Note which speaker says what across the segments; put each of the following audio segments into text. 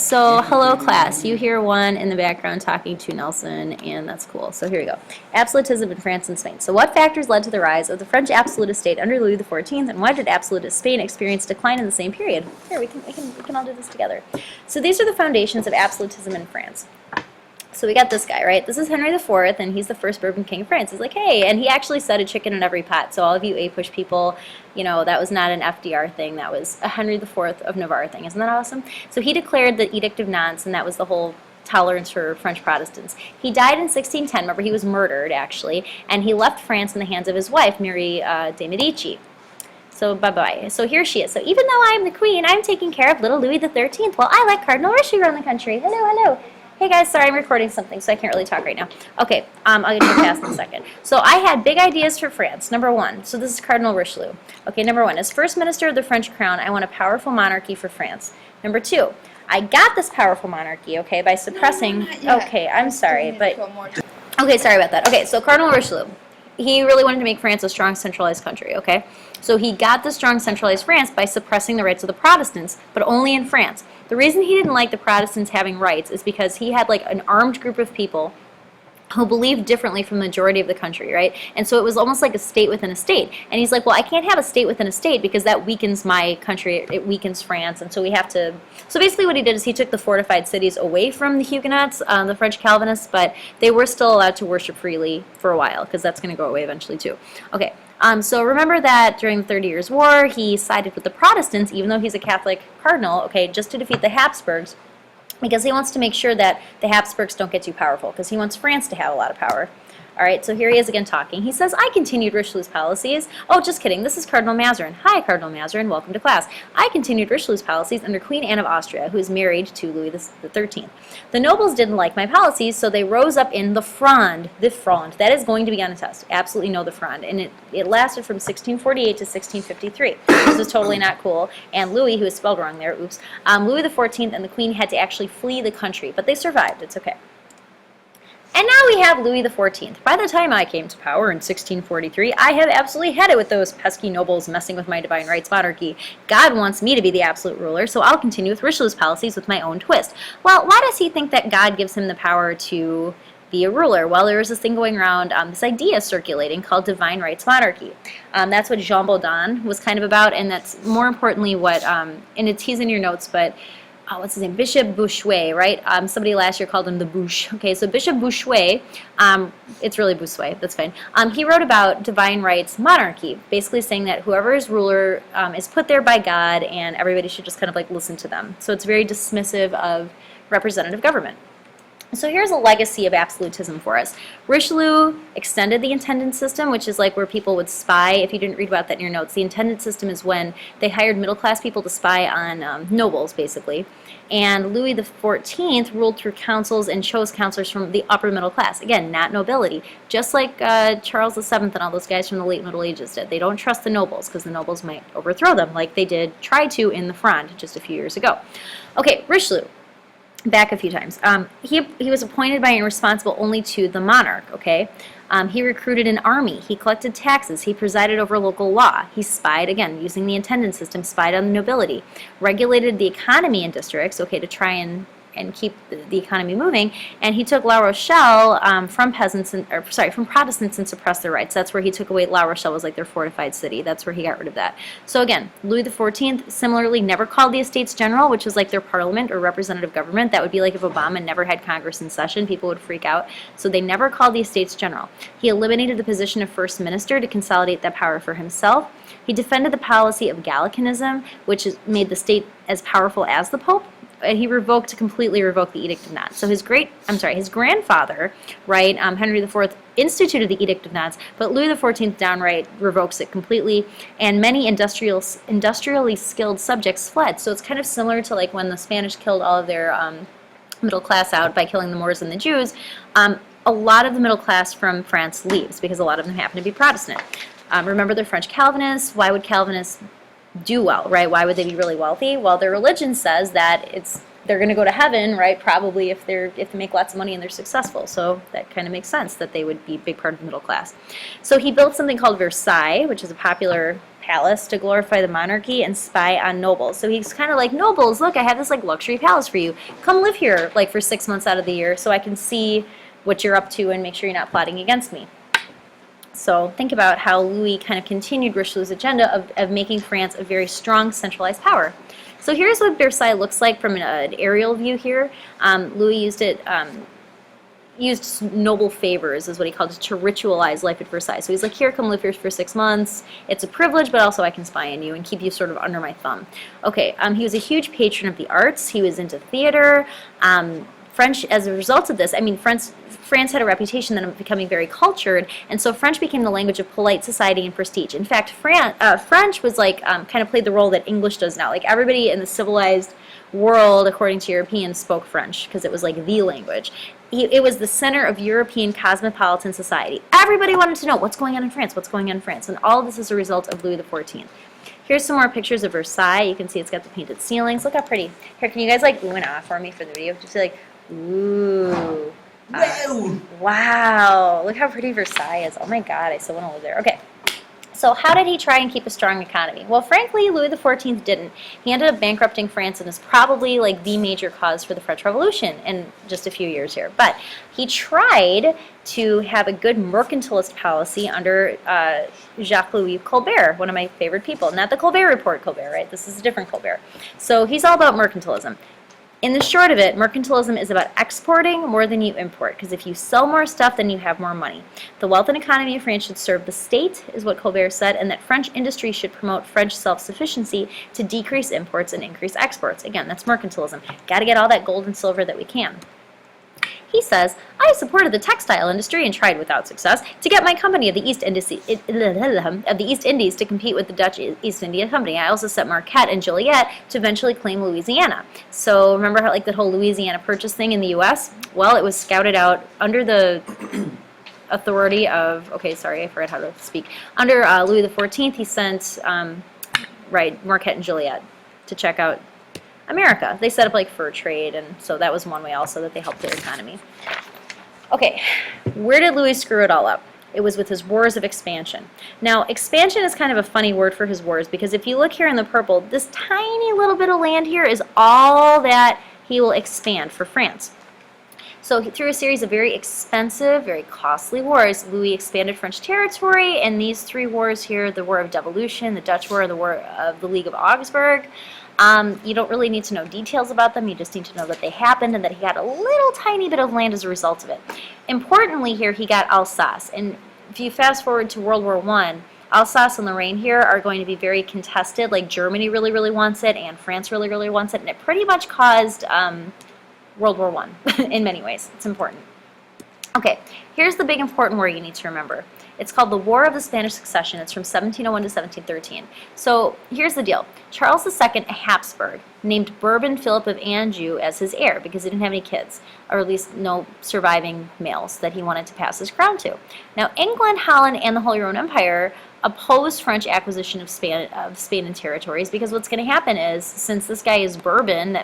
Speaker 1: So hello class, you hear one in the background talking to Nelson, and that's cool. So here we go. Absolutism in France and Spain. So what factors led to the rise of the French absolutist state under Louis XIV, and why did absolutist Spain experience decline in the same period? Here, we can all do this together. So these are the foundations of absolutism in France. So we got this guy, right? This is Henry IV, and he's the first Bourbon king of France. He's like, hey, and he actually said a chicken in every pot. So all of you A-push people, you know, that was not an FDR thing. That was a Henry IV of Navarre thing. Isn't that awesome? So he declared the Edict of Nantes, and that was the whole tolerance for French Protestants. He died in 1610. Remember, he was murdered, actually, and he left France in the hands of his wife, Mary de Medici. So bye-bye. So here she is. So even though I'm the queen, I'm taking care of little Louis XIII. Well, I let Cardinal Richelieu run the country. Hello, hello. Hey guys, sorry, I'm recording something, so I can't really talk right now. Okay, I'll get you past in a second. So I had big ideas for France. Number one, so this is Cardinal Richelieu. Okay, number one, as first minister of the French crown, I want a powerful monarchy for France. Number two, I got this powerful monarchy, okay, by suppressing... Okay, I'm sorry, but... Okay, sorry about that. Okay, so Cardinal Richelieu, he really wanted to make France a strong centralized country, okay? So he got the strong centralized France by suppressing the rights of the Protestants, but only in France. The reason he didn't like the Protestants having rights is because he had like an armed group of people who believed differently from the majority of the country, right? And so it was almost like a state within a state. And he's like, well, I can't have a state within a state because that weakens my country, it weakens France, and so we have to... So basically what he did is he took the fortified cities away from the Huguenots, the French Calvinists, but they were still allowed to worship freely for a while, because that's going to go away eventually too. Okay, so remember that during the 30 Years' War, he sided with the Protestants, even though he's a Catholic cardinal, okay, just to defeat the Habsburgs, because he wants to make sure that the Habsburgs don't get too powerful, because he wants France to have a lot of power. All right, so here he is again talking. He says, I continued Richelieu's policies. Oh, just kidding. This is Cardinal Mazarin. Hi, Cardinal Mazarin. Welcome to class. I continued Richelieu's policies under Queen Anne of Austria, who is married to Louis XIII. The nobles didn't like my policies, so they rose up in the Fronde. The Fronde. That is going to be on a test. Absolutely know the Fronde. And it lasted from 1648 to 1653. This is totally not cool. And Louis, who is spelled wrong there, oops, Louis XIV and the Queen had to actually flee the country, but they survived. It's okay. And now we have Louis XIV. By the time I came to power in 1643, I have absolutely had it with those pesky nobles messing with my divine rights monarchy. God wants me to be the absolute ruler, so I'll continue with Richelieu's policies with my own twist. Well, why does he think that God gives him the power to be a ruler? Well, there was this thing going around, this idea circulating called divine rights monarchy. That's what Jean Baudin was kind of about, and that's more importantly what, and he's in your notes, but what's his name? Bishop Bossuet, right? Somebody last year called him the Bouche. Okay, so Bishop Bossuet, it's really Bossuet, that's fine. He wrote about divine rights monarchy, basically saying that whoever is ruler is put there by God, and everybody should just kind of like listen to them. So it's very dismissive of representative government. So here's a legacy of absolutism for us. Richelieu extended the intendant system, which is like where people would spy. If you didn't read about that in your notes, the intendant system is when they hired middle-class people to spy on nobles, basically. And Louis XIV ruled through councils and chose counselors from the upper middle class. Again, not nobility. Just like Charles VII and all those guys from the late Middle Ages did. They don't trust the nobles because the nobles might overthrow them, like they did try to in the Fronde just a few years ago. Okay, Richelieu. Back a few times. He was appointed by and responsible only to the monarch, okay? He recruited an army. He collected taxes. He presided over local law. He spied, again, using the intendant system, spied on the nobility. Regulated the economy in districts, okay, to try and keep the economy moving, and he took La Rochelle from Protestants and suppressed their rights. That's where he took away. La Rochelle was like their fortified city. That's where he got rid of that. So again, Louis XIV similarly never called the Estates General, which was like their parliament or representative government. That would be like if Obama never had Congress in session, people would freak out. So they never called the Estates General. He eliminated the position of First Minister to consolidate that power for himself. He defended the policy of Gallicanism, which made the state as powerful as the Pope. He completely revoked the Edict of Nantes. So his grandfather, right, Henry IV, instituted the Edict of Nantes, but Louis XIV downright revokes it completely, and many industrially skilled subjects fled. So it's kind of similar to like when the Spanish killed all of their middle class out by killing the Moors and the Jews. A lot of the middle class from France leaves because a lot of them happen to be Protestant. Remember, they're French Calvinists. Why would Calvinists do well, right? Why would they be really wealthy? Well, their religion says that they're going to go to heaven, right? Probably if they make lots of money and they're successful. So that kind of makes sense that they would be a big part of the middle class. So he built something called Versailles, which is a popular palace to glorify the monarchy and spy on nobles. So he's kind of like, nobles, look, I have this like luxury palace for you. Come live here like for 6 months out of the year so I can see what you're up to and make sure you're not plotting against me. So think about how Louis kind of continued Richelieu's agenda of making France a very strong centralized power. So here's what Versailles looks like from an aerial view here. Louis used noble favors, is what he called it, to ritualize life at Versailles. So he's like, here, come live here for 6 months. It's a privilege, but also I can spy on you and keep you sort of under my thumb. Okay, he was a huge patron of the arts. He was into theater. French, as a result of this, I mean, France had a reputation then of becoming very cultured, and so French became the language of polite society and prestige. In fact, French was like, kind of played the role that English does now. Like everybody in the civilized world, according to Europeans, spoke French because it was like the language. It was the center of European cosmopolitan society. Everybody wanted to know what's going on in France, what's going on in France, and all of this is a result of Louis XIV. Here's some more pictures of Versailles. You can see it's got the painted ceilings. Look how pretty. Here, can you guys like ooh and ah for me for the video? Just like, ooh. Wow. Look how pretty Versailles is. Oh my God, I still want to live there. Okay. So how did he try and keep a strong economy? Well, frankly, Louis XIV didn't. He ended up bankrupting France and is probably like the major cause for the French Revolution in just a few years here. But he tried to have a good mercantilist policy under Jacques-Louis Colbert, one of my favorite people. Not the Colbert Report Colbert, right? This is a different Colbert. So he's all about mercantilism. In the short of it, mercantilism is about exporting more than you import, because if you sell more stuff, then you have more money. The wealth and economy of France should serve the state, is what Colbert said, and that French industry should promote French self-sufficiency to decrease imports and increase exports. Again, that's mercantilism. Got to get all that gold and silver that we can. He says, I supported the textile industry and tried without success to get my company of the East Indies to compete with the Dutch East India Company. I also sent Marquette and Joliet to eventually claim Louisiana. So remember how like the whole Louisiana Purchase thing in the U.S.? Well, it was scouted out under the authority of, okay, sorry, I forgot how to speak. Under Louis XIV, he sent, Marquette and Joliet to check out America. They set up like fur trade, and so that was one way also that they helped their economy. Okay, where did Louis screw it all up? It was with his wars of expansion. Now, expansion is kind of a funny word for his wars, because if you look here in the purple, this tiny little bit of land here is all that he will expand for France. So through a series of very expensive, very costly wars, Louis expanded French territory, and these 3 wars here, the War of Devolution, the Dutch War, and the War of the League of Augsburg, you don't really need to know details about them. You just need to know that they happened and that he got a little tiny bit of land as a result of it. Importantly here, he got Alsace. And if you fast forward to World War I, Alsace and Lorraine here are going to be very contested. Like Germany really, really wants it, and France really, really wants it. And it pretty much caused World War I in many ways. It's important. Okay, here's the big important war you need to remember. It's called the War of the Spanish Succession. It's from 1701 to 1713. So here's the deal. Charles II, a Habsburg, named Bourbon Philip of Anjou as his heir because he didn't have any kids, or at least no surviving males that he wanted to pass his crown to. Now, England, Holland, and the Holy Roman Empire opposed French acquisition of Spain and territories, because what's going to happen is, since this guy is Bourbon,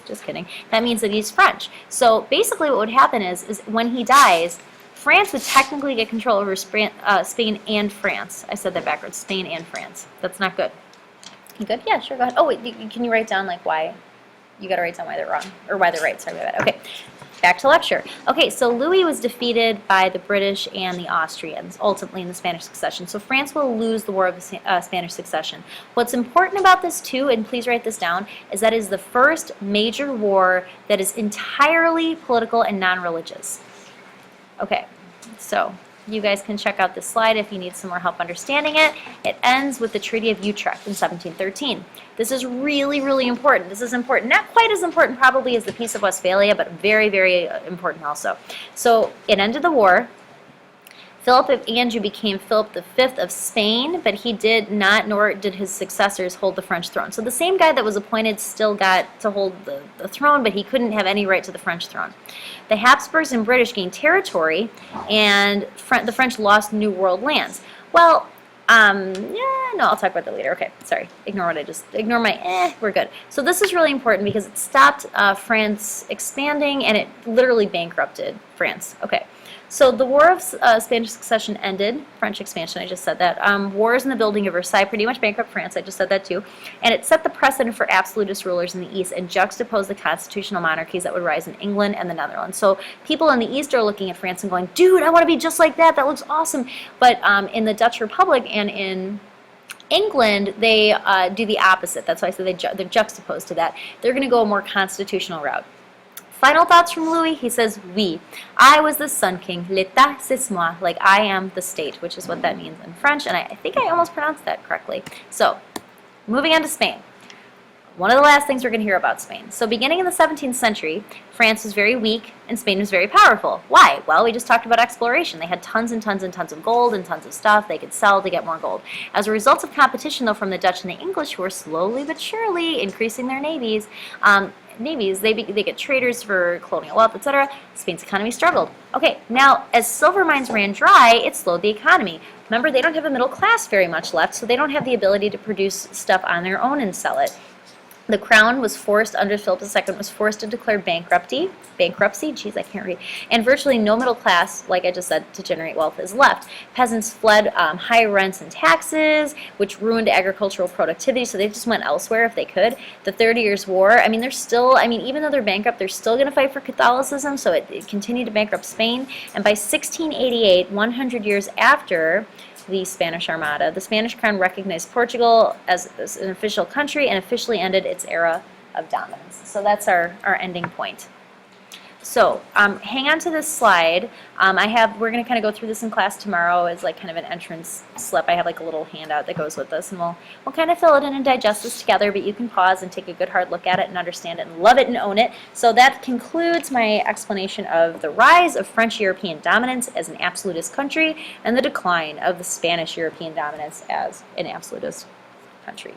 Speaker 1: just kidding, that means that he's French. So basically what would happen is when he dies, France would technically get control over Spain and France. I said that backwards, Spain and France. That's not good. You good? Yeah, sure, go ahead. Oh, wait, can you write down like why? You got to write down why they're wrong, or why they're right, sorry about that. Okay, back to lecture. Okay, so Louis was defeated by the British and the Austrians, ultimately in the Spanish Succession. So France will lose the War of the Spanish Succession. What's important about this too, and please write this down, is that it is the first major war that is entirely political and non-religious. Okay, so you guys can check out this slide if you need some more help understanding it. It ends with the Treaty of Utrecht in 1713. This is really, really important. This is important. Not quite as important probably as the Peace of Westphalia, but very, very important also. So it ended the war. Philip of Anjou became Philip V of Spain, but he did not, nor did his successors, hold the French throne. So the same guy that was appointed still got to hold the throne, but he couldn't have any right to the French throne. The Habsburgs and British gained territory, and the French lost New World lands. Well, no, I'll talk about that later. Okay, sorry. Ignore my we're good. So this is really important because it stopped France expanding, and it literally bankrupted France. Okay. So the War of Spanish Succession ended, French expansion, I just said that. Wars in the building of Versailles pretty much bankrupt France, I just said that too. And it set the precedent for absolutist rulers in the East and juxtaposed the constitutional monarchies that would rise in England and the Netherlands. So people in the East are looking at France and going, dude, I want to be just like that, that looks awesome. But in the Dutch Republic and in England, they do the opposite. That's why I said they're juxtaposed to that. They're going to go a more constitutional route. Final thoughts from Louis. He says, oui, I was the Sun King, l'état c'est moi, like I am the state, which is what that means in French, and I think I almost pronounced that correctly. So, moving on to Spain. One of the last things we're going to hear about Spain. So beginning in the 17th century, France was very weak and Spain was very powerful. Why? Well, we just talked about exploration. They had tons and tons and tons of gold and tons of stuff they could sell to get more gold. As a result of competition, though, from the Dutch and the English, who were slowly but surely increasing their navies, they get traders for colonial wealth, etc. Spain's economy struggled. Okay, now as silver mines ran dry, it slowed the economy. Remember, they don't have a middle class very much left, so they don't have the ability to produce stuff on their own and sell it. The crown was forced, under Philip II, was forced to declare bankruptcy, geez, I can't read, and virtually no middle class, like I just said, to generate wealth is left. Peasants fled high rents and taxes, which ruined agricultural productivity, so they just went elsewhere if they could. The 30 Years' War, I mean, even though they're bankrupt, they're still going to fight for Catholicism, so it continued to bankrupt Spain, and by 1688, 100 years after the Spanish Armada, the Spanish crown recognized Portugal as an official country and officially ended its era of dominance. So that's our ending point. So hang on to this slide. We're going to kind of go through this in class tomorrow as like kind of an entrance slip. I have like a little handout that goes with this, and we'll kind of fill it in and digest this together, but you can pause and take a good hard look at it and understand it and love it and own it. So that concludes my explanation of the rise of French European dominance as an absolutist country and the decline of the Spanish European dominance as an absolutist country.